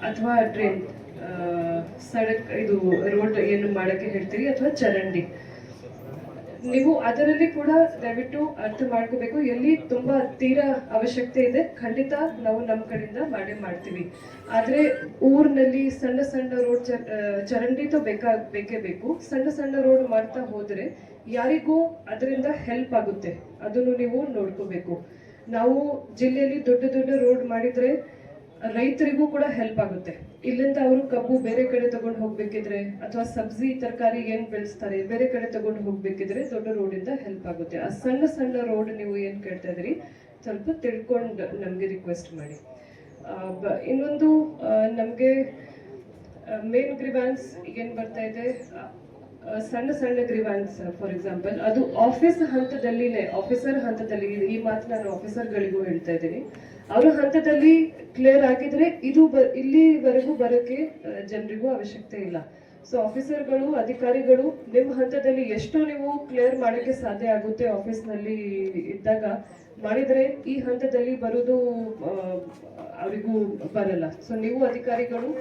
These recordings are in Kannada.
ಅಥವಾ ಡ್ರೈನ್, ಸಡಕ್ ಇದು ರೋಡ್ ಏನು ಮಾಡಕ್ಕೆ ಹೇಳ್ತೀರಿ ಅಥವಾ ಚರಂಡಿ, ನೀವು ಅದರಲ್ಲಿ ಕೂಡ ದಯವಿಟ್ಟು ಅರ್ಥ ಮಾಡ್ಕೋಬೇಕು. ಎಲ್ಲಿ ತುಂಬಾ ತೀರಾ ಅವಶ್ಯಕತೆ ಇದೆ ಖಂಡಿತ ನಾವು ನಮ್ಮ ಕಡೆಯಿಂದ ಮಾಡ್ತೀವಿ. ಆದ್ರೆ ಊರಿನಲ್ಲಿ ಸಣ್ಣ ಸಣ್ಣ ರೋಡ್ ಚರಂಡಿతో ಬೇಕೇ ಬೇಕು. ಸಣ್ಣ ಸಣ್ಣ ರೋಡ್ ಮಾಡ್ತಾ ಹೋದ್ರೆ ಯಾರಿಗೂ ಅದರಿಂದ ಹೆಲ್ಪ್ ಆಗುತ್ತೆ, ಅದನ್ನು ನೀವು ನೋಡ್ಕೋಬೇಕು. ನಾವು ಜಿಲ್ಲೆಯಲ್ಲಿ ದೊಡ್ಡ ದೊಡ್ಡ ರೋಡ್ ಮಾಡಿದ್ರೆ ರೈತರಿಗೂ ಕೂಡ ಹೆಲ್ಪ್ ಆಗುತ್ತೆ. ಇಲ್ಲಿಂದ ಅವರು ಕಬ್ಬು ಬೇರೆ ಕಡೆ ತಗೊಂಡು ಹೋಗ್ಬೇಕಿದ್ರೆ ಅಥವಾ ಸಬ್ಜಿ ತರಕಾರಿ ಏನ್ ಬೆಳೆಸ್ತಾರೆ ಬೇರೆ ಕಡೆ ತಗೊಂಡು ಹೋಗ್ಬೇಕಿದ್ರೆ ದೊಡ್ಡ ರೋಡ್ ಇಂದ ಹೆಲ್ಪ್ ಆಗುತ್ತೆ. ಆ ಸಣ್ಣ ಸಣ್ಣ ರೋಡ್ ನೀವು ಏನ್ ಕೇಳ್ತಾ ಇದ್ರಿ ಸ್ವಲ್ಪ ತಿಳ್ಕೊಂಡು ನಮ್ಗೆ ರಿಕ್ವೆಸ್ಟ್ ಮಾಡಿ. ಇನ್ನೊಂದು ನಮ್ಗೆ ಮೇನ್ ಗ್ರಿವಾನ್ಸ್ ಏನ್ ಬರ್ತಾ ಇದೆ, ಸಣ್ಣ ಸಣ್ಣ ಗ್ರಿವಾನ್ಸ್ ಫಾರ್ ಎಕ್ಸಾಂಪಲ್ ಅದು ಆಫೀಸ್ ಹಂತದಲ್ಲಿನೇ, ಆಫೀಸರ್ ಹಂತದಲ್ಲಿ, ಈ ಮಾತು ನಾನು ಆಫೀಸರ್ಗಳಿಗೂ ಹೇಳ್ತಾ ಇದ್ದೀನಿ, ಅವರ ಹಂತದಲ್ಲಿ ಕ್ಲಿಯರ್ ಆಗಿದ್ರೆ ಇದು ಇಲ್ಲಿವರೆಗೂ ಬರೋಕೆ ಜನರಿಗೂ ಅವಶ್ಯಕತೆ ಇಲ್ಲ. ಸೊ ಆಫೀಸರ್ಗಳು, ಅಧಿಕಾರಿಗಳು ನಿಮ್ಮ ಹಂತದಲ್ಲಿ ಎಷ್ಟು ನೀವು ಕ್ಲಿಯರ್ ಮಾಡೋಕ್ಕೆ ಸಾಧ್ಯ ಆಗುತ್ತೆ ಆಫೀಸ್ನಲ್ಲಿ ಇದ್ದಾಗ ಮಾಡಿದ್ರೆ ಈ ಹಂತದಲ್ಲಿ ಬರೋದು ಅವರಿಗೂ ಬರಲ್ಲ. ಸೊ ನೀವು ಅಧಿಕಾರಿಗಳು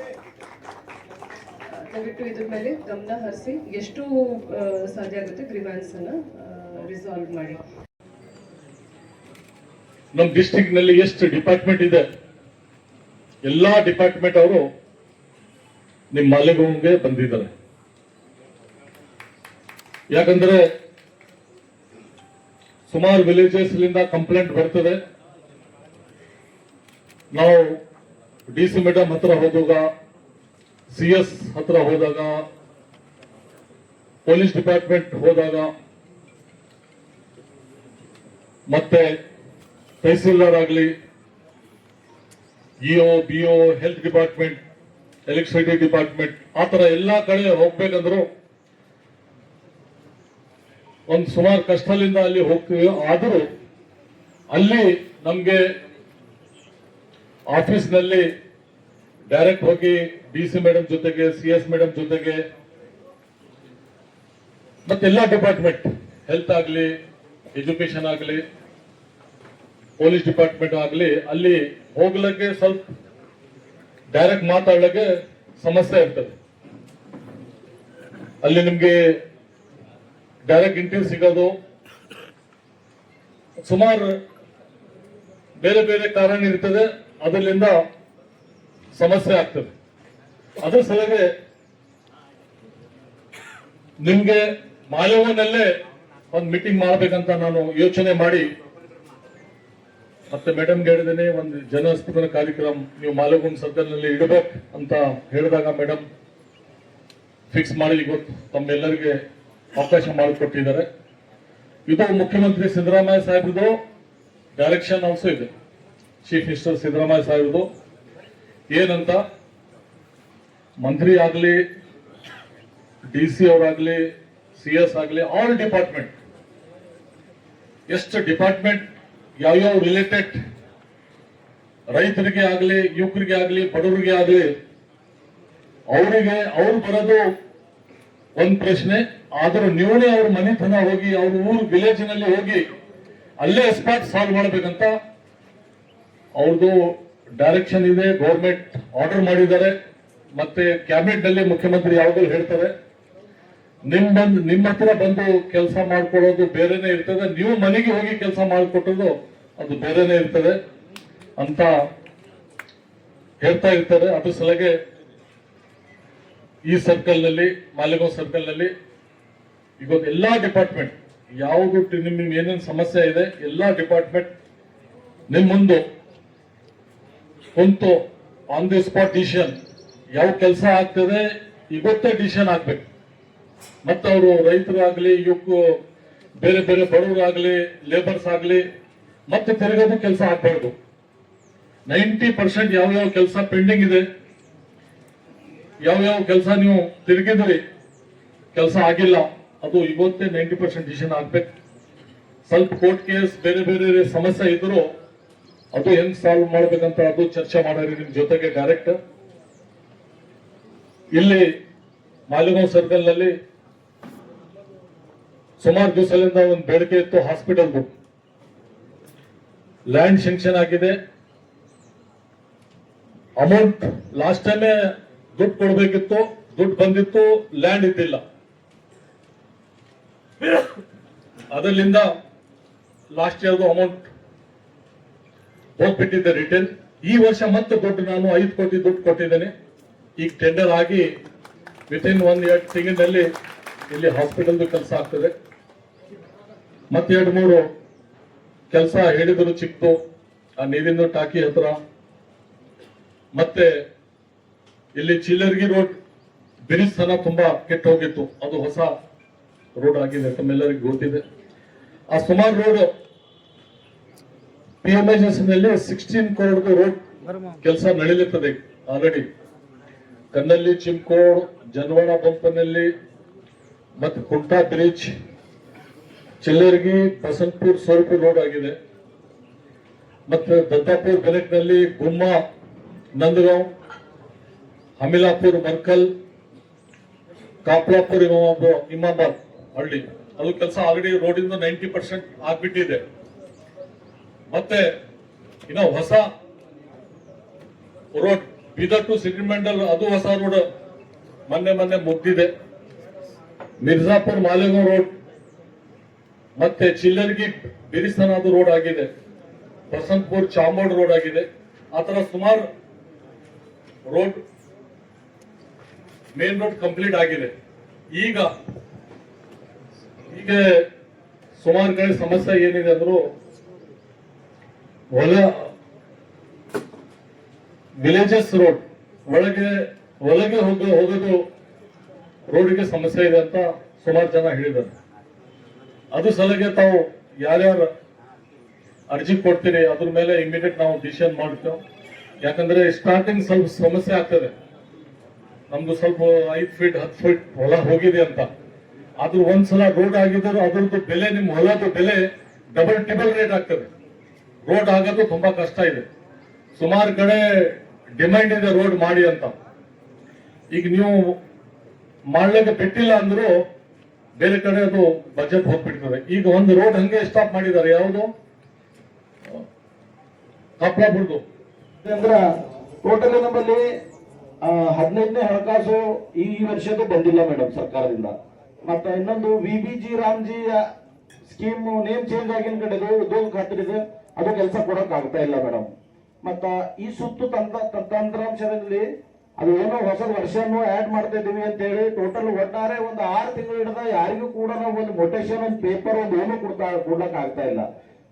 ದಯವಿಟ್ಟು ಇದ್ರ ಮೇಲೆ ಗಮನ ಹರಿಸಿ ಎಷ್ಟು ಸಾಧ್ಯ ಆಗುತ್ತೆ ಗ್ರಿವಾನ್ಸ್ ಅನ್ನ ರಿಸಾಲ್ವ್ ಮಾಡಿ. ನಮ್ಮ ಡಿಸ್ಟ್ರಿಕ್ಟ್ ನಲ್ಲಿ ಎಷ್ಟು ಡಿಪಾರ್ಟ್ಮೆಂಟ್ ಇದೆ, ಎಲ್ಲಾ ಡಿಪಾರ್ಟ್ಮೆಂಟ್ ಅವರು ನಿಮ್ಮ ಮಾಲಿಗೋಮ್ಗೆ ಬಂದಿದ್ದಾರೆ. ಯಾಕಂದ್ರೆ ಸುಮಾರು ವಿಲೇಜಸ್ ಲಿಂದ ಕಂಪ್ಲೇಂಟ್ ಬರ್ತದೆ. ನಾವು ಡಿಸಿ ಮೇಡಮ್ ಹತ್ರ ಹೋದಾಗ, CS ಹತ್ರ ಹೋದಾಗ, ಪೊಲೀಸ್ ಡಿಪಾರ್ಟ್ಮೆಂಟ್ ಹೋದಾಗ, ಮತ್ತೆ ತಹಸೀಲ್ದಾರ್ ಆಗಲಿ, EO, BO, health department, electricity department, ಆ ತರ ಎಲ್ಲಾ ಕಡೆ ಹೋಗ್ಬೇಕಂದ್ರು ಒಂದು ಸುಮಾರು ಕಷ್ಟದಿಂದ ಅಲ್ಲಿ ಹೋಗ್ತೀವಿ. ಆದರೂ ಅಲ್ಲಿ ನಮ್ಗೆ ಆಫೀಸ್ನಲ್ಲಿ ಡೈರೆಕ್ಟ್ ಹೋಗಿ DC ಮೇಡಮ್ ಜೊತೆಗೆ, CS ಮೇಡಮ್ ಜೊತೆಗೆ, ಮತ್ತೆಲ್ಲಾ ಡಿಪಾರ್ಟ್ಮೆಂಟ್, ಹೆಲ್ತ್ ಆಗಲಿ, ಎಜುಕೇಶನ್ ಆಗಲಿ, ಪೊಲೀಸ್ ಡಿಪಾರ್ಟ್ಮೆಂಟ್ ಆಗಲಿ, ಅಲ್ಲಿ ಹೋಗ್ಲಿಕ್ಕೆ ಸ್ವಲ್ಪ ಡೈರೆಕ್ಟ್ ಮಾತಾಡ್ಲಿಕ್ಕೆ ಸಮಸ್ಯೆ ಇರ್ತದೆ. ಅಲ್ಲಿ ನಿಮ್ಗೆ ಡೈರೆಕ್ಟ್ ಇಂಟರ್ವ್ಯೂ ಸಿಗೋದು ಸುಮಾರು ಬೇರೆ ಬೇರೆ ಕಾರಣ ಇರ್ತದೆ, ಅದರಿಂದ ಸಮಸ್ಯೆ ಆಗ್ತದೆ. ಅದ್ರ ಸಲುವಾಗಿ ನಿಮ್ಗೆ ಮಾಲವನಲ್ಲೇ ಒಂದು ಮೀಟಿಂಗ್ ಮಾಡ್ಬೇಕಂತ ನಾನು ಯೋಚನೆ ಮಾಡಿ ಮತ್ತೆ ಮೇಡಮ್ಗೆ ಹೇಳಿದ್ದೇನೆ, ಒಂದು ಜನಸ್ಪಂದನ ಕಾರ್ಯಕ್ರಮ ನೀವು ಮಾಲಗುಂಡ್ ಸರ್ಕಲ್ ನಲ್ಲಿ ಇಡಬೇಕು ಅಂತ ಹೇಳಿದಾಗ ಮೇಡಮ್ ಫಿಕ್ಸ್ ಮಾಡಿ ಇವತ್ತು ತಮ್ಮೆಲ್ಲರಿಗೆ ಅವಕಾಶ ಮಾಡಿಕೊಟ್ಟಿದ್ದಾರೆ. ಇದು ಮುಖ್ಯಮಂತ್ರಿ ಸಿದ್ದರಾಮಯ್ಯ ಸಾಹೇಬ್ರದು ಡೈರೆಕ್ಷನ್ ಆಲ್ಸೋ ಇದೆ, ಚೀಫ್ ಮಿನಿಸ್ಟರ್ ಸಿದ್ದರಾಮಯ್ಯ ಸಾಹೇಬ್ರದು. ಏನಂತ ಮಂತ್ರಿ ಆಗಲಿ, DC ಅವರಾಗ್ಲಿ, CS ಆಗಲಿ, ಆಲ್ ಡಿಪಾರ್ಟ್ಮೆಂಟ್, ಎಷ್ಟು ಡಿಪಾರ್ಟ್ಮೆಂಟ್ ಯಾವ್ಯಾವ ರಿಲೇಟೆಡ್ ರೈತರಿಗೆ ಆಗಲಿ, ಯುವಕರಿಗೆ ಆಗಲಿ, ಬಡವರಿಗೆ ಆಗಲಿ, ಅವರಿಗೆ ಅವ್ರು ಬರೋದು ಒಂದು ಪ್ರಶ್ನೆ. ಆದರೂ ನೀವೇ ಅವ್ರ ಮನೆತನ ಹೋಗಿ, ಅವ್ರ ಊರು ವಿಲೇಜ್ ನಲ್ಲಿ ಹೋಗಿ ಅಲ್ಲೇ ಸ್ಪಾಟ್ ಸಾಲ್ವ್ ಮಾಡಬೇಕಂತ ಅವ್ರದ್ದು ಡೈರೆಕ್ಷನ್ ಇದೆ. ಗೌರ್ಮೆಂಟ್ ಆರ್ಡರ್ ಮಾಡಿದ್ದಾರೆ. ಮತ್ತೆ ಕ್ಯಾಬಿನೆಟ್ ನಲ್ಲಿ ಮುಖ್ಯಮಂತ್ರಿ ಯಾವಾಗಲೂ ಹೇಳ್ತಾರೆ, ನಿಮ್ಮ ಹತ್ರ ಬಂದು ಕೆಲಸ ಮಾಡ್ಕೊಳ್ಳೋದು ಬೇರೆನೆ ಇರ್ತದೆ, ನೀವು ಮನೆಗೆ ಹೋಗಿ ಕೆಲಸ ಮಾಡಿಕೊಟ್ಟೋದು ಅದು ಬೇರೆನೆ ಇರ್ತದೆ ಅಂತ ಹೇಳ್ತಾ ಇರ್ತಾರೆ. ಅದ್ರ ಸಲಗೆ ಈ ಸರ್ಕಲ್ ನಲ್ಲಿ, ಮಾಲಿಗಾಂವ್ ಸರ್ಕಲ್ ನಲ್ಲಿ ಇವತ್ತು ಎಲ್ಲಾ ಡಿಪಾರ್ಟ್ಮೆಂಟ್ ಯಾವುದು ನಿಮ್ ಏನೇನು ಸಮಸ್ಯೆ ಇದೆ ಎಲ್ಲಾ ಡಿಪಾರ್ಟ್ಮೆಂಟ್ ನಿಮ್ ಮುಂದೆ ಕುಂತು ಆನ್ ದಿ ಸ್ಪಾಟ್ ಡಿಸಿಷನ್ ಯಾವ ಕೆಲಸ ಆಗ್ತದೆ ಇವತ್ತೇ ಡಿಸಿಷನ್ ಆಗ್ಬೇಕು. ಮತ್ತೆ ಅವರು ರೈತರಾಗ್ಲಿ, ಬೇರೆ ಬೇರೆ ಬಡವರಾಗ್ಲಿ, ಲೇಬರ್ಸ್ ಆಗ್ಲಿ ಮತ್ತೆ ತಿರುಗೋದು ಕೆಲಸ ಆಗ್ಬಾರ್ದು. 90% ಯಾವ ಕೆಲಸ ಪೆಂಡಿಂಗ್ ಇದೆ, ಯಾವ ಕೆಲಸ ನೀವು ತಿರುಗಿದ್ರಿ ಕೆಲಸ ಆಗಿಲ್ಲ, ಅದು ಇವತ್ತೇ 90% ಡಿಸಿಷನ್ ಆಗ್ಬೇಕು. ಸ್ವಲ್ಪ ಕೋರ್ಟ್ ಕೇಸ್ ಬೇರೆ ಬೇರೆ ಸಮಸ್ಯೆ ಇದ್ರು ಅದು ಹೆಂಗ್ ಸಾಲ್ವ್ ಮಾಡ್ಬೇಕಂತ ಅದು ಚರ್ಚೆ ಮಾಡೋರಿ ನಿಮ್ ಜೊತೆಗೆ ಡೈರೆಕ್ಟ್. ಇಲ್ಲಿ ಮಾಲಿಗಾಂವ್ ಸರ್ಕಲ್ ನಲ್ಲಿ ಸುಮಾರು ದಿವಸದಿಂದ ಒಂದು ಬೇಡಿಕೆ ಇತ್ತು, ಹಾಸ್ಪಿಟಲ್ದು ಲ್ಯಾಂಡ್ ಶೆಂಕ್ಷನ್ ಆಗಿದೆ. ಅಮೌಂಟ್ ಲಾಸ್ಟ್ ಟೈಮೇ ದುಡ್ಡು ಕೊಡ್ಬೇಕಿತ್ತು, ದುಡ್ಡು ಬಂದಿತ್ತು, ಲ್ಯಾಂಡ್ ಇದ್ದಿಲ್ಲ. ಅದರಿಂದ ಲಾಸ್ಟ್ ಇಯರ್ದು ಅಮೌಂಟ್ ಹೋಗ್ಬಿಟ್ಟಿದ್ದೆ ರಿಟರ್ನ್. ಈ ವರ್ಷ ಮತ್ತೆ ದುಡ್ಡು ನಾನು 5 ಕೋಟಿ ದುಡ್ಡು ಕೊಟ್ಟಿದ್ದೇನೆ. ಈಗ ಟೆಂಡರ್ ಆಗಿ ವಿತಿನ್ 1-2 ತಿಂಗಳಿನಲ್ಲಿ ಇಲ್ಲಿ ಹಾಸ್ಪಿಟಲ್ದು ಕೆಲಸ ಆಗ್ತದೆ. ಮತ್ತೆ 2-3 ಕೆಲಸ ಹೇಳಿದ್ರು ಚಿಕ್ತು, ಆ ನೀರಿನ ಟಾಕಿ ಹತ್ರ. ಮತ್ತೆ ಇಲ್ಲಿ ಚಿಲ್ಲರ್ಗಿ ರೋಡ್ ಬಿರಿಸ್ತನ ತುಂಬಾ ಕೆಟ್ಟ ಹೋಗಿತ್ತು, ಅದು ಹೊಸ ರೋಡ್ ಆಗಿದೆ, ತಮ್ಮೆಲ್ಲರಿಗೂ ಗೊತ್ತಿದೆ. ಆ ಸುಮಾರು ರೋಡ್ PMHS ನಲ್ಲಿ 16 crore ರೋಡ್ ಕೆಲಸ ನಡೀಲಿರ್ತದೆ ಆಲ್ರೆಡಿ. ಕನ್ನಳ್ಳಿ ಚಿಮ್ಕೋಡ್, ಜನವಾಡ ಬಂಪನಲ್ಲಿ, ಮತ್ತೆ ಕುಂಟಾ ಬ್ರಿಡ್ಜ್, ಚಿಲ್ಲರ್ಗಿ, ಬಸಂತಪುರ್, ಸೋಲ್ಪುರ್ ರೋಡ್ ಆಗಿದೆ. ಮತ್ತೆ ದತ್ತಾಪುರ್ ಬೆನಕ್ನಲ್ಲಿ, ಗುಮ್ಮ, ನಂದಗಾಂವ್, ಹಮಿಲಾಪುರ್, ಮರ್ಕಲ್, ಕಾಪ್ಲಾಪುರ್, ಇಮಾಮಾಬಾದ್ ಹಳ್ಳಿ, ಅದು ಕೆಲಸ ಆಲ್ರೆಡಿ ರೋಡಿಂದ 90% ಆಗ್ಬಿಟ್ಟಿದೆ. ಮತ್ತೆ ಇನ್ನು ಹೊಸ ರೋಡ್ ಬೀದರ್ ಟು ಸಿರಿಮಂಡಲ್, ಅದು ಹೊಸ ರೋಡ್ ಮೊನ್ನೆ ಮುಗ್ದಿದೆ. ಮಿರ್ಜಾಪುರ್ ಮಾಲೇಗಾಂವ್ ರೋಡ್, ಮತ್ತೆ ಚಿಲ್ಲರ್ಗಿ ಬಿರಿಸ್ತನ ಅದು ರೋಡ್ ಆಗಿದೆ. ಬಸಂತಪುರ್ ಚಾಮೋಡ್ ರೋಡ್ ಆಗಿದೆ. ಆ ತರ ಸುಮಾರು ರೋಡ್, ಮೇನ್ ರೋಡ್ ಕಂಪ್ಲೀಟ್ ಆಗಿದೆ. ಈಗ ಸುಮಾರು ಕಡೆ ಸಮಸ್ಯೆ ಏನಿದೆ ಅಂದ್ರು, ವಿಲೇಜಸ್ ರೋಡ್ ಒಳಗೆ ಹೋಗೋದು ರೋಡ್ಗೆ ಸಮಸ್ಯೆ ಇದೆ ಅಂತ ಸುಮಾರು ಜನ ಹೇಳಿದ್ದಾರೆ. ಅದು ಸಲಗೆ ತಾವು ಯಾರ್ಯಾರು ಅರ್ಜಿ ಕೊಡ್ತೀರಿ ಅದ್ರ ಮೇಲೆ ಇಮಿಡಿಯೇಟ್ ನಾವು ಡಿಸಿಷನ್ ಮಾಡ್ತೇವೆ. ಯಾಕಂದ್ರೆ ಸ್ಟಾರ್ಟಿಂಗ್ ಸ್ವಲ್ಪ ಸಮಸ್ಯೆ ಆಗ್ತದೆ. ನಮ್ದು ಸ್ವಲ್ಪ 5 ಫೀಟ್ 10 ಫೀಟ್ ಹೊಲ ಹೋಗಿದೆ ಅಂತ, ಆದ್ರೂ ಒಂದ್ಸಲ ರೋಡ್ ಆಗಿದ್ರು ಅದ್ರದ್ದು ಬೆಲೆ, ನಿಮ್ ಹೊಲದ ಬೆಲೆ ಡಬಲ್ ಟ್ರಿಬಲ್ ರೇಟ್ ಆಗ್ತದೆ. ರೋಡ್ ಆಗೋದು ತುಂಬಾ ಕಷ್ಟ ಇದೆ. ಸುಮಾರು ಕಡೆ ಡಿಮ್ಯಾಂಡ್ ಇದೆ ರೋಡ್ ಮಾಡಿ ಅಂತ. ಈಗ ನೀವು ಮಾಡ್ಲಿಕ್ಕೆ ಬಿಟ್ಟಿಲ್ಲ ಅಂದ್ರೂ ಬೇರೆ ಕಡೆ ಅದು ಬಜೆಟ್ ಹೋಗ್ಬಿಡ್ತದೆ. ಈಗ ಒಂದು ರೋಡ್ ಹಂಗೆ ಸ್ಟಾಪ್ ಮಾಡಿದ್ದಾರೆ, ಯಾವುದು ಕಪ್ಲಾಪುರ್ದು. ಅಂದ್ರ ಟೋಟಲಿ ನಮ್ಮಲ್ಲಿ 15ನೇ ಹಣಕಾಸು ಈ ವರ್ಷದ್ದು ಬಂದಿಲ್ಲ ಮೇಡಮ್ ಸರ್ಕಾರದಿಂದ. ಮತ್ತೆ ಇನ್ನೊಂದು VBG Ramji scheme name change ಆಗಿನ ಕಡೆದು ಉದ್ಯೋಗ ಖಾತ್ರಿದೆ, ಅದು ಕೆಲಸ ಕೊಡಕ್ ಆಗ್ತಾ ಇಲ್ಲ ಮೇಡಮ್. ಮತ್ತ ಈ ಸುತ್ತು ತಂತ್ರಾಂಶದಲ್ಲಿ ಅದು ಏನೋ ಹೊಸ ವರ್ಷನೂ ಆಡ್ ಮಾಡ್ತಾ ಇದೀವಿ ಅಂತ ಹೇಳಿ ಟೋಟಲ್ ಒಟ್ಟಾರೆ ಒಂದು 6 ತಿಂಗಳು ಹಿಡಿದ ಯಾರಿಗೂ ಕೂಡ ನಾವು ಒಂದು ಮೊಟೇಷನ್, ಒಂದು ಪೇಪರ್, ಒಂದು ಏನು ಕೊಡ್ಲಕ್ ಆಗ್ತಾ ಇಲ್ಲ.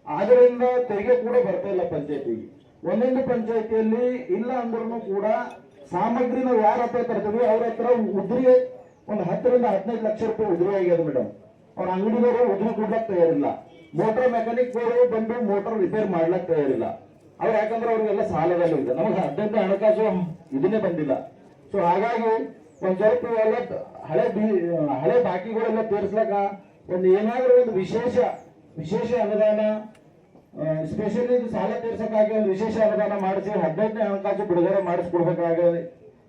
ಆದ್ರಿಂದ ತೆರಿಗೆ ಕೂಡ ಬರ್ತಾ ಇಲ್ಲ ಪಂಚಾಯತಿಗೆ. ಒಂದೊಂದು ಪಂಚಾಯತಿಯಲ್ಲಿ ಇಲ್ಲ ಅಂದ್ರೂ ಕೂಡ ಸಾಮಗ್ರಿ ನಾವು ಯಾರ ಹತ್ರ ತರ್ತೀವಿ ಅವ್ರ ಹತ್ರ ಉದ್ರಿ ಒಂದು 10 ರಿಂದ 15 ಲಕ್ಷ ರೂಪಾಯಿ ಉದ್ರಿ ಆಗ್ಯದ ಮೇಡಮ್. ಅವ್ರ ಅಂಗಡಿದವರು ಉದ್ರಿ ಕೊಡ್ಲಕ್ ತಯಾರಿಲ್ಲ. ಮೋಟಾರ್ ಮೆಕ್ಯಾನಿಕ್ ಬಂದು ಮೋಟಾರ್ ರಿಪೇರ್ ಮಾಡ್ಲಕ್ ತಯಾರಿಲ್ಲ. ಅವ್ರು ಯಾಕಂದ್ರೆ ಅವ್ರಿಗೆಲ್ಲ ಸಾಲದಲ್ಲಿ ಇದೆ. ನಮಗೆ 15ನೇ ಹಣಕಾಸು ಇದನ್ನೇ ಬಂದಿಲ್ಲ. ಸೊ ಹಾಗಾಗಿ ಒಂದ್ ಸ್ವಲ್ಪ ಎಲ್ಲ ಹಳೆ ಬಾಕಿಗಳೆಲ್ಲ ತೀರ್ಸ್ಲಕ್ಕ ಒಂದು ಏನಾದ್ರೂ ಒಂದು ವಿಶೇಷ ಅನುದಾನ, ಸ್ಪೆಷಲಿ ಸಾಲ ತೀರ್ಸಕ್ಕಾಗಿ ಒಂದು ವಿಶೇಷ ಅನುದಾನ ಮಾಡಿಸಿ 15ನೇ ಹಣಕಾಸು ಬಿಡುಗಡೆ ಮಾಡಿಸ್ಕೊಡ್ಬೇಕಾಗಿ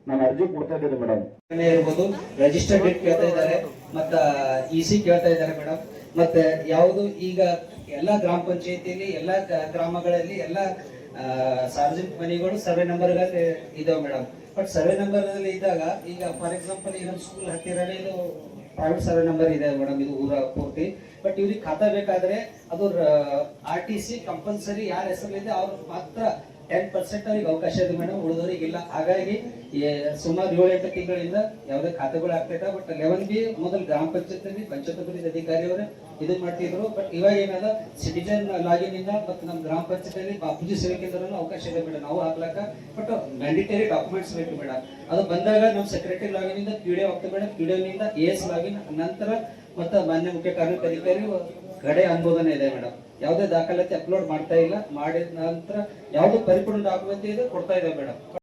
ನಾನು ಅರ್ಜಿ ಕೊಡ್ತಾ ಇದ್ದೇನೆ ಮೇಡಮ್. ಇರ್ಬೋದು, ರಿಜಿಸ್ಟರ್ಡ್ ಡೇಟ್ ಕೇಳ್ತಾ ಇದ್ದಾರೆ, ಮತ್ತ EC ಕೇಳ್ತಾ ಇದ್ದಾರೆ ಮೇಡಮ್. ಮತ್ತೆ ಯಾವುದು ಈಗ ಎಲ್ಲ ಗ್ರಾಮ ಪಂಚಾಯತಿಯಲ್ಲಿ ಎಲ್ಲ ಗ್ರಾಮಗಳಲ್ಲಿ ಎಲ್ಲ ಸಾರ್ವಜನಿಕ ಮನೆಗಳು ಸರ್ವೆ ನಂಬರ್ ಇದಾವೆ ಮೇಡಮ್. ಬಟ್ ಸರ್ವೆ ನಂಬರ್ ಅಲ್ಲಿ ಇದ್ದಾಗ ಈಗ ಫಾರ್ ಎಕ್ಸಾಂಪಲ್ ಈಗ ಸ್ಕೂಲ್ ಹತ್ತಿರನೇ ಇದು ಪ್ರೈವೇಟ್ ಸರ್ವೆ ನಂಬರ್ ಇದೆ ಮೇಡಮ್, ಇದು ಊರ ಪೂರ್ತಿ. ಬಟ್ ಇವ್ರಿಗೆ ಖಾತಾ ಬೇಕಾದ್ರೆ ಅದು RTC ಕಂಪಲ್ಸರಿ ಯಾರ ಹೆಸರಲ್ಲಿದೆ ಅವ್ರಿಗೆ ಮಾತ್ರ 10% ಅವ್ರಿಗೆ ಅವಕಾಶ ಇದೆ ಮೇಡಮ್, ಉಳಿದವರಿಗೆ ಇಲ್ಲ. ಹಾಗಾಗಿ ಸುಮಾರು 7-8 ತಿಂಗಳಿಂದ ಯಾವುದೇ ಖಾತೆಗಳು ಆಗ್ತೈತೆ. ಬಟ್ 11B ಮೊದಲು ಗ್ರಾಮ ಪಂಚಾಯತ್ ಅಭಿವೃದ್ಧಿ ಅಧಿಕಾರಿಯವರು ಇದನ್ನ ಮಾಡ್ತಿದ್ರು. ಬಟ್ ಇವಾಗ ಏನದ ಸಿಟಿಜನ್ ಲಾಗಿನ್ ಇಂದ ಮತ್ತು ನಮ್ಮ ಗ್ರಾಮ ಪಂಚಾಯತ್ ಬಾಪೂಜಿ ಸೇವೆ ಕೇಂದ್ರನೂ ಅವಕಾಶ ಇದೆ ಮೇಡಮ್ ನಾವು ಹಾಕ್ಲಕ್ಕ. ಬಟ್ ಮ್ಯಾಂಡೇಟರಿ ಡಾಕ್ಯುಮೆಂಟ್ಸ್ ಬೇಕು ಮೇಡಮ್. ಅದು ಬಂದಾಗ ನಮ್ಮ ಸೆಕ್ರೆಟರಿ ಲಾಗಿನ್ ಇಂದ PDO ಆಗ್ತದೆ ಮೇಡಮ್, PDO ನಿಂದ AS ಲಾಗಿನ್, ನಂತರ ಮತ್ತೆ ಮಾನ್ಯ ಮುಖ್ಯ ಕಾರ್ಯನಿರ್ವಹಣಾಧಿಕಾರಿ ಕಡೆ ಅನುಮೋದನೆ ಇದೆ ಮೇಡಮ್. ಯಾವುದೇ ದಾಖಲಾತಿ ಅಪ್ಲೋಡ್ ಮಾಡ್ತಾ ಇಲ್ಲ, ಮಾಡಿದ ನಂತರ ಯಾವ್ದು ಪರಿಪೂರ್ಣ ಡಾಕ್ಯುಮೆಂಟ್ ಇದೆ ಕೊಡ್ತಾ ಇದೆ ಮೇಡಮ್.